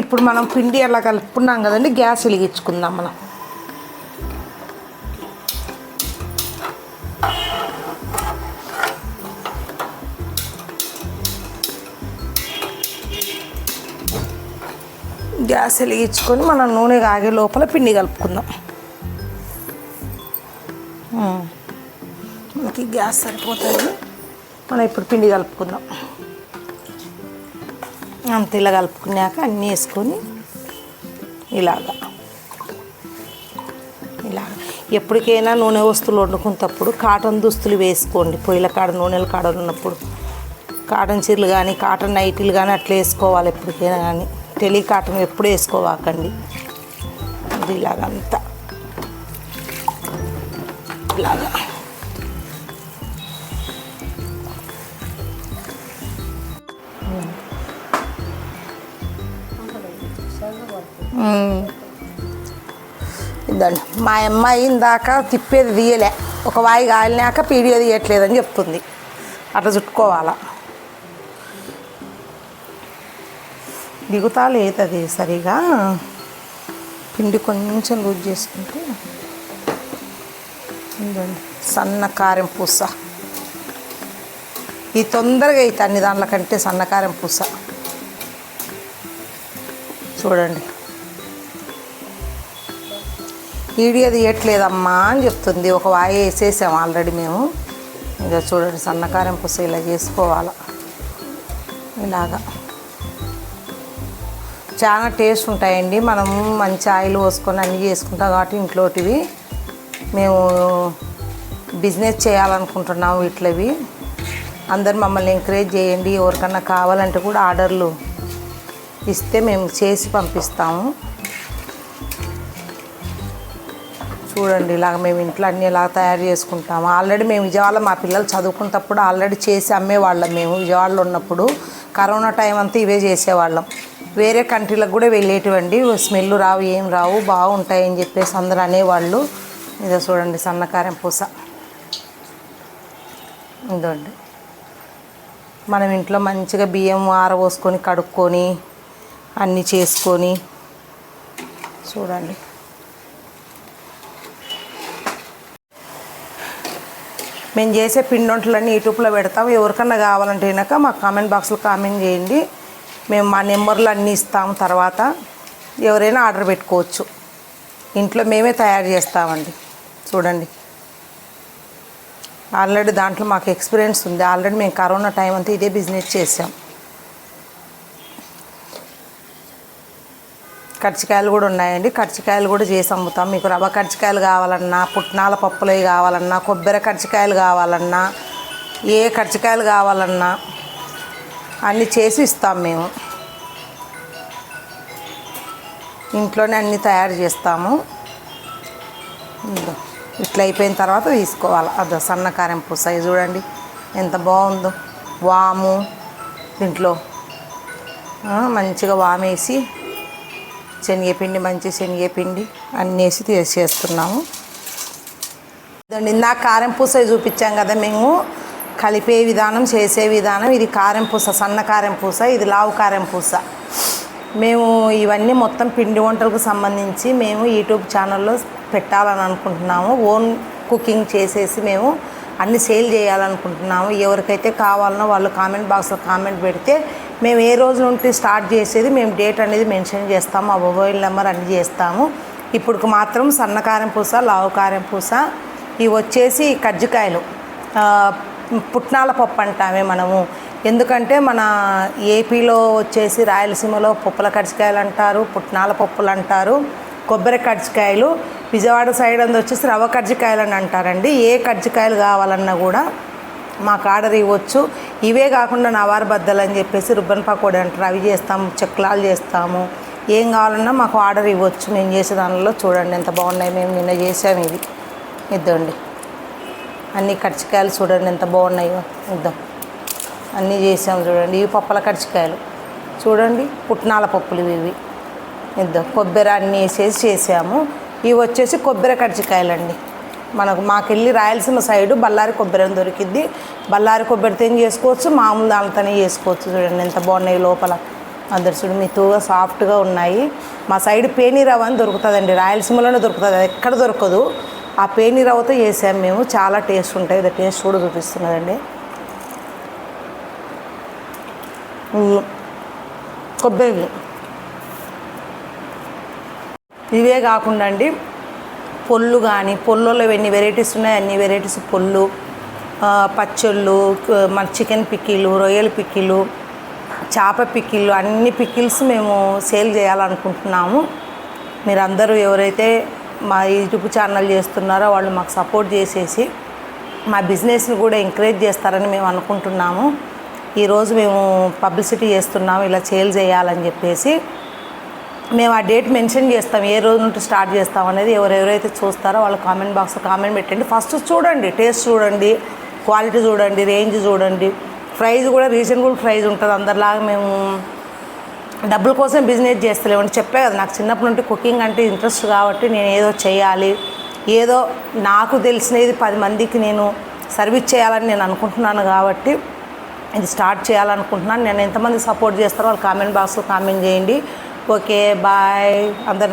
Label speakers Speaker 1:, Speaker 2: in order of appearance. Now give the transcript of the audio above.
Speaker 1: ఇప్పుడు మనం పిండి అలా కలుపుకున్నాం కదండి, గ్యాస్ వెలిగించుకుందాం మనం. గ్యాస్ వెలిగించుకొని మనం నూనె కాగే లోపల పిండి కలుపుకుందాం. మనకి గ్యాస్ సరిపోతుంది. మనం ఇప్పుడు పిండి కలుపుకుందాం. అంత ఇలా కలుపుకున్నాక అన్నీ వేసుకొని ఇలాగా ఎప్పటికైనా నూనె వస్తువులు వండుకునేటప్పుడు కాటన్ దుస్తులు వేసుకోండి. పొయ్యిల కాడ నూనెల కాడ ఉన్నప్పుడు కాటన్ చీరలు కానీ కాటన్ నైటీలు కానీ అట్లా వేసుకోవాలి ఎప్పటికైనా. కానీ టెలికాటన్ ఎప్పుడు వేసుకోవాకండి. ఇది ఇలాగంతా ఇలాగా ఇదండి. మా అమ్మాయి ఇందాక తిప్పేది తీయలే, ఒక వాయి కాలినాక పీడియో తీయట్లేదని చెప్తుంది. అట్లా చుట్టుకోవాలా. దిగుతా లేదు అది సరిగా. పిండి కొంచెం లూజ్ చేసుకుంటే ఇదండి సన్న కారం పూస. ఇది తొందరగా అవుతుంది అన్ని దాంట్లో కంటే సన్న కారం పూస. చూడండి వీడియో తీయట్లేదమ్మా అని చెప్తుంది. ఒక వాయి వేసేసాం ఆల్రెడీ మేము. ఇంకా చూడండి సన్నకారం పూస ఇలా చేసుకోవాలి. ఇలాగా చాలా టేస్ట్ ఉంటాయండి. మనము మంచి ఆయిల్ పోసుకొని అన్నీ చేసుకుంటాం కాబట్టి ఇంట్లోటివి. మేము బిజినెస్ చేయాలనుకుంటున్నాము వీటివి. అందరు మమ్మల్ని ఎంకరేజ్ చేయండి. ఎవరికన్నా కావాలంటే కూడా ఆర్డర్లు ఇస్తే మేము చేసి పంపిస్తాము. చూడండి ఇలాగ మేము ఇంట్లో అన్నీ ఇలా తయారు చేసుకుంటాము. ఆల్రెడీ మేము విజయవాడలో మా పిల్లలు చదువుకునేటప్పుడు ఆల్రెడీ చేసి అమ్మేవాళ్ళం. మేము విజయవాడలో ఉన్నప్పుడు కరోనా టైం అంతా ఇవే చేసేవాళ్ళం. వేరే కంట్రీలకు కూడా వెళ్ళేటివండి. స్మెల్ రావు, ఏం రావు, బాగుంటాయని చెప్పేసి అందరూ అనేవాళ్ళు. ఇదో చూడండి సన్నకారం పూస. ఇదండి మనం ఇంట్లో మంచిగా బియ్యం ఆరబోసుకొని కడుక్కొని అన్నీ చేసుకొని చూడండి. మేము చేసే పిండి వంటలన్నీ యూట్యూబ్లో పెడతాం. ఎవరికన్నా కావాలంటే కనుక మాకు కామెంట్ బాక్స్లో కామెంట్ చేయండి. మేము మా నెంబర్లు అన్నీ ఇస్తాము. తర్వాత ఎవరైనా ఆర్డర్ పెట్టుకోవచ్చు. ఇంట్లో మేమే తయారు చేస్తామండి. చూడండి ఆల్రెడీ దాంట్లో మాకు ఎక్స్పీరియన్స్ ఉంది. ఆల్రెడీ మేము కరోనా టైం అంతా ఇదే బిజినెస్ చేసాం. కర్జికాయలు కూడా ఉన్నాయండి. కర్జికాయలు కూడా చేసి అమ్ముతాం. మీకు రవ్వ కర్జికాయలు కావాలన్నా, పుట్నాల పప్పులవి కావాలన్నా, కొబ్బరి కర్జికాయలు కావాలన్నా, ఏ కర్జికాయలు కావాలన్నా అన్నీ చేసి ఇస్తాం మేము. ఇంట్లోనే అన్నీ తయారు చేస్తాము. ఇట్లా అయిపోయిన తర్వాత తీసుకోవాలి. అదో సన్నకారం పూస చూడండి ఎంత బాగుందో. వాము దీంట్లో మంచిగా వామేసి శనగపిండి, మంచి శనగపిండి అన్నీ వేసి చేస్తున్నాము. ఇందాక కారం పూస చూపించాం కదా మేము. కలిపే విధానం, చేసే విధానం. ఇది కారం పూస, సన్న కారం పూస. ఇది లావు కారం పూస. మేము ఇవన్నీ మొత్తం పిండి వంటలకు సంబంధించి మేము యూట్యూబ్ ఛానల్లో పెట్టాలని అనుకుంటున్నాము. ఓన్ కుకింగ్ చేసేసి మేము అన్నీ సేల్ చేయాలనుకుంటున్నాము. ఎవరికైతే కావాలనో వాళ్ళు కామెంట్ బాక్స్లో కామెంట్ పెడితే మేము ఏ రోజు నుండి స్టార్ట్ చేసేది మేము డేట్ అనేది మెన్షన్ చేస్తాము. ఆ మొబైల్ నెంబర్ అన్నీ చేస్తాము. ఇప్పుడు మాత్రం సన్నకారం పూస, లావు కారం పూస. ఇవి వచ్చేసి కజ్జికాయలు, పుట్నాల పప్పు అంటామే మనము. ఎందుకంటే మన ఏపీలో వచ్చేసి రాయలసీమలో పప్పుల కజ్జికాయలు అంటారు, పుట్నాల పప్పులు అంటారు, కొబ్బరి కజ్జికాయలు. విజయవాడ సైడ్ అందు వచ్చేసి రవ్వ కజ్జికాయలు అని అంటారండి. ఏ కజ్జికాయలు కావాలన్నా కూడా మాకు ఆర్డర్ ఇవ్వచ్చు. ఇవే కాకుండా నవారు బద్దలు అని చెప్పేసి రుబ్బన్ పకోడీ అంటారు, అవి చేస్తాము. చెక్లాలు చేస్తాము. ఏం కావాలన్నా మాకు ఆర్డర్ ఇవ్వచ్చు. మేము చేసే దానిలో చూడండి ఎంత బాగున్నాయి. మేము నిన్న చేసాము ఇవి. ఇద్దండి అన్ని కజ్జికాయలు చూడండి ఎంత బాగున్నాయో. ఇద్దాం అన్నీ చేసాము చూడండి. ఇవి పప్పుల కజ్జికాయలు చూడండి. పుట్నాల పప్పులు ఇవి. ఇద్దాం కొబ్బరి అన్నీ వేసేసి చేసాము. ఇవి వచ్చేసి కొబ్బరి కజ్జికాయలు అండి. మాకెళ్ళి రాయలసీమ సైడు బళ్ళారి కొబ్బరి అని దొరికిద్ది. బళ్ళారి కొబ్బరితో చేసుకోవచ్చు, మామూలు దానితోనే చేసుకోవచ్చు. చూడండి ఎంత బాగున్నాయి లోపల. అందరు చూడు మెతుగా సాఫ్ట్గా ఉన్నాయి. మా సైడ్ పేని రవ్వ అని దొరుకుతుందండి, రాయలసీమలోనే దొరుకుతుంది, అది ఎక్కడ దొరకదు. ఆ పేని రవ్వతో చేసాము మేము, చాలా టేస్ట్ ఉంటాయి. ఇది టేస్ట్ కూడా చూపిస్తున్నదండి. కొబ్బరి ఇవే కాకుండా అండి పొల్లు కానీ, పొల్లులో ఎన్ని వెరైటీస్ ఉన్నాయి అన్ని వెరైటీస్ పొల్లు, పచ్చళ్ళు, మన చికెన్ పిక్కిలు, రొయ్యల పిక్కిలు, చేప పిక్కిళ్ళు, అన్ని పిక్కిల్స్ మేము సేల్ చేయాలనుకుంటున్నాము. మీరందరూ ఎవరైతే మా యూట్యూబ్ ఛానల్ చేస్తున్నారో వాళ్ళు మాకు సపోర్ట్ చేసేసి మా బిజినెస్ని కూడా ఎంకరేజ్ చేస్తారని మేము అనుకుంటున్నాము. ఈరోజు మేము పబ్లిసిటీ చేస్తున్నాము ఇలా సేల్ చేయాలని చెప్పేసి. మేము ఆ డేట్ మెన్షన్ చేస్తాం, ఏ రోజు నుండి స్టార్ట్ చేస్తాం అనేది. ఎవరెవరైతే చూస్తారో వాళ్ళు కామెంట్ బాక్స్లో కామెంట్ పెట్టండి. ఫస్ట్ చూడండి, టేస్ట్ చూడండి, క్వాలిటీ చూడండి, రేంజ్ చూడండి, ప్రైస్ కూడా రీజనబుల్ ప్రైస్ ఉంటుంది. అందరిలాగా మేము డబ్బుల కోసం బిజినెస్ చేస్తలేమండి. చెప్పే కదా, నాకు చిన్నప్పటి నుండి కుకింగ్ అంటే ఇంట్రెస్ట్ కాబట్టి నేను ఏదో చేయాలి, ఏదో నాకు తెలిసినది 10 మందికి నేను సర్వీస్ చేయాలని నేను అనుకుంటున్నాను కాబట్టి ఇది స్టార్ట్ చేయాలనుకుంటున్నాను. నేను ఎంతమంది సపోర్ట్ చేస్తారో వాళ్ళు కామెంట్ బాక్స్లో కామెంట్ చేయండి. ఓకే, బాయ్ అందరు.